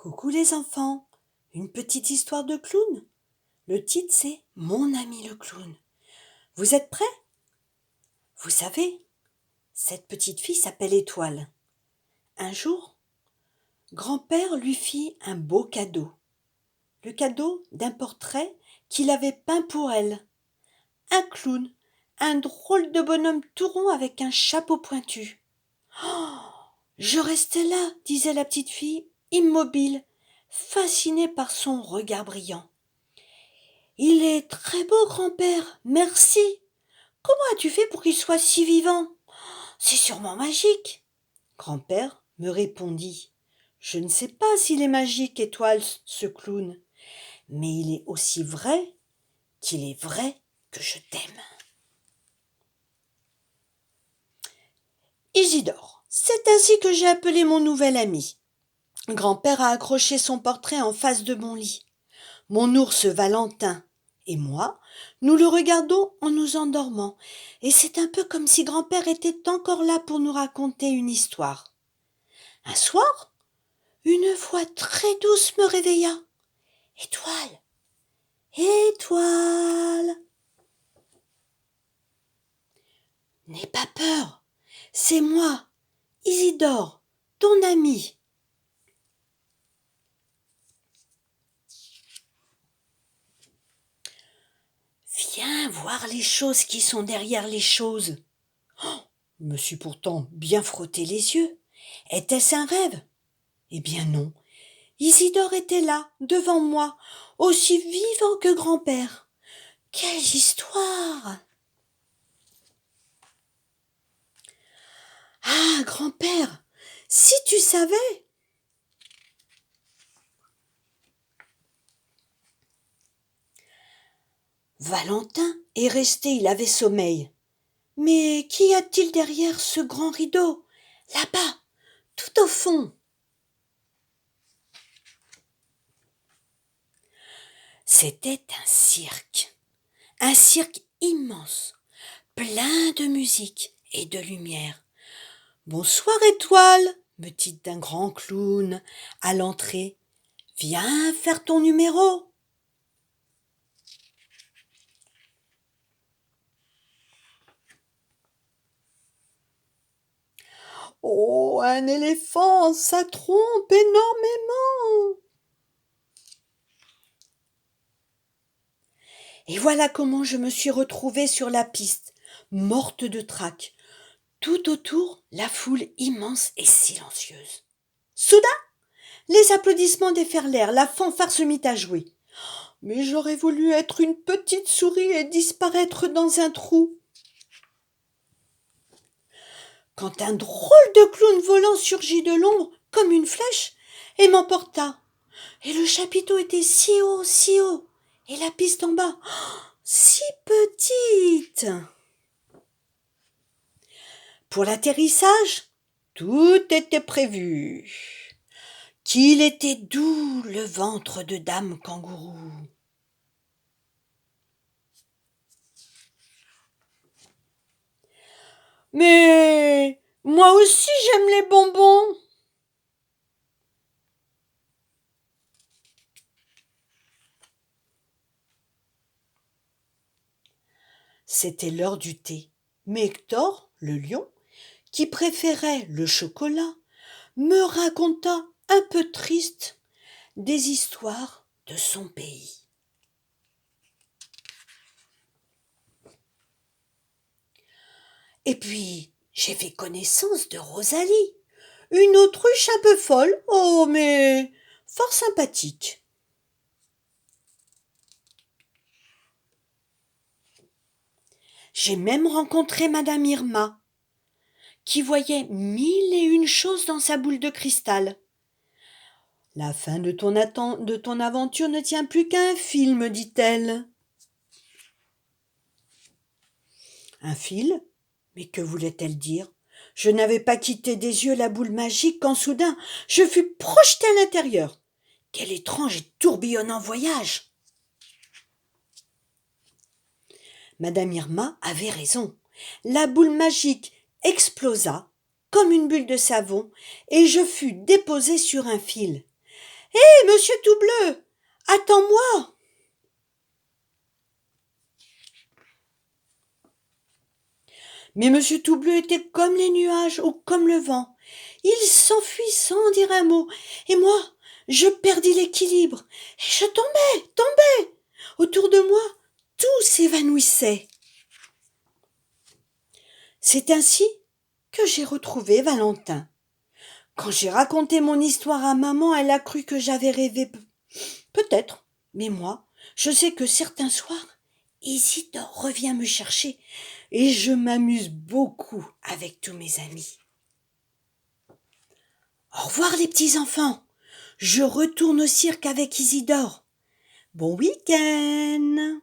Coucou les enfants, une petite histoire de clown. Le titre c'est Mon ami le clown. Vous êtes prêts? Vous savez, cette petite fille s'appelle Étoile. Un jour, grand-père lui fit un beau cadeau. Le cadeau d'un portrait qu'il avait peint pour elle. Un clown, un drôle de bonhomme tout rond avec un chapeau pointu. Oh, je restais là, disait la petite fille, immobile, fascinée par son regard brillant. Il est très beau, grand-père, merci. Comment as-tu fait pour qu'il soit si vivant? C'est sûrement magique. Grand-père me répondit. Je ne sais pas s'il est magique, Étoile, ce clown, mais il est aussi vrai qu'il est vrai que je t'aime. Isidore, c'est ainsi que j'ai appelé mon nouvel ami. Grand-père a accroché son portrait en face de mon lit. Mon ours Valentin et moi, nous le regardons en nous endormant, et c'est un peu comme si grand-père était encore là pour nous raconter une histoire. Un soir, une voix très douce me réveilla. Étoile, Étoile. N'aie pas peur, c'est moi, Isidore, ton ami. Viens voir les choses qui sont derrière les choses. Oh, je me suis pourtant bien frotté les yeux. Était-ce un rêve? Eh bien non. Isidore était là, devant moi, aussi vivant que grand-père. Quelle histoire! Ah, grand-père, si tu savais! Valentin est resté, il avait sommeil. Mais qu'y a-t-il derrière ce grand rideau? Là-bas, tout au fond. C'était un cirque immense, plein de musique et de lumière. Bonsoir, Étoile, me dit un grand clown à l'entrée. Viens faire ton numéro. Oh, un éléphant, ça trompe énormément. Et voilà comment je me suis retrouvée sur la piste, morte de trac. Tout autour, la foule immense et silencieuse. Soudain, les applaudissements déferlèrent, la fanfare se mit à jouer. Mais j'aurais voulu être une petite souris et disparaître dans un trou. Quand un drôle de clown volant surgit de l'ombre comme une flèche et m'emporta. Et le chapiteau était si haut, et la piste en bas, si petite. Pour l'atterrissage, tout était prévu. Qu'il était doux le ventre de Dame Kangourou. Mais moi aussi j'aime les bonbons. C'était l'heure du thé. Mais Hector, le lion, qui préférait le chocolat, me raconta un peu triste des histoires de son pays. Et puis, j'ai fait connaissance de Rosalie, une autruche un peu folle, oh mais fort sympathique. J'ai même rencontré Madame Irma, qui voyait 1001 choses dans sa boule de cristal. La fin de ton aventure ne tient plus qu'à un fil, me dit-elle. Un fil? Mais que voulait-elle dire? Je n'avais pas quitté des yeux la boule magique quand soudain je fus projetée à l'intérieur. Quel étrange et tourbillonnant voyage! Madame Irma avait raison. La boule magique explosa comme une bulle de savon et je fus déposée sur un fil. Hé, monsieur tout bleu, attends-moi. Mais monsieur tout bleu était comme les nuages ou comme le vent. Il s'enfuit sans dire un mot, et moi, je perdis l'équilibre, et je tombais. Autour de moi, tout s'évanouissait. C'est ainsi que j'ai retrouvé Valentin. Quand j'ai raconté mon histoire à maman, elle a cru que j'avais rêvé. Peut-être, mais moi, je sais que certains soirs, Isidore revient me chercher et je m'amuse beaucoup avec tous mes amis. Au revoir les petits enfants. Je retourne au cirque avec Isidore. Bon week-end.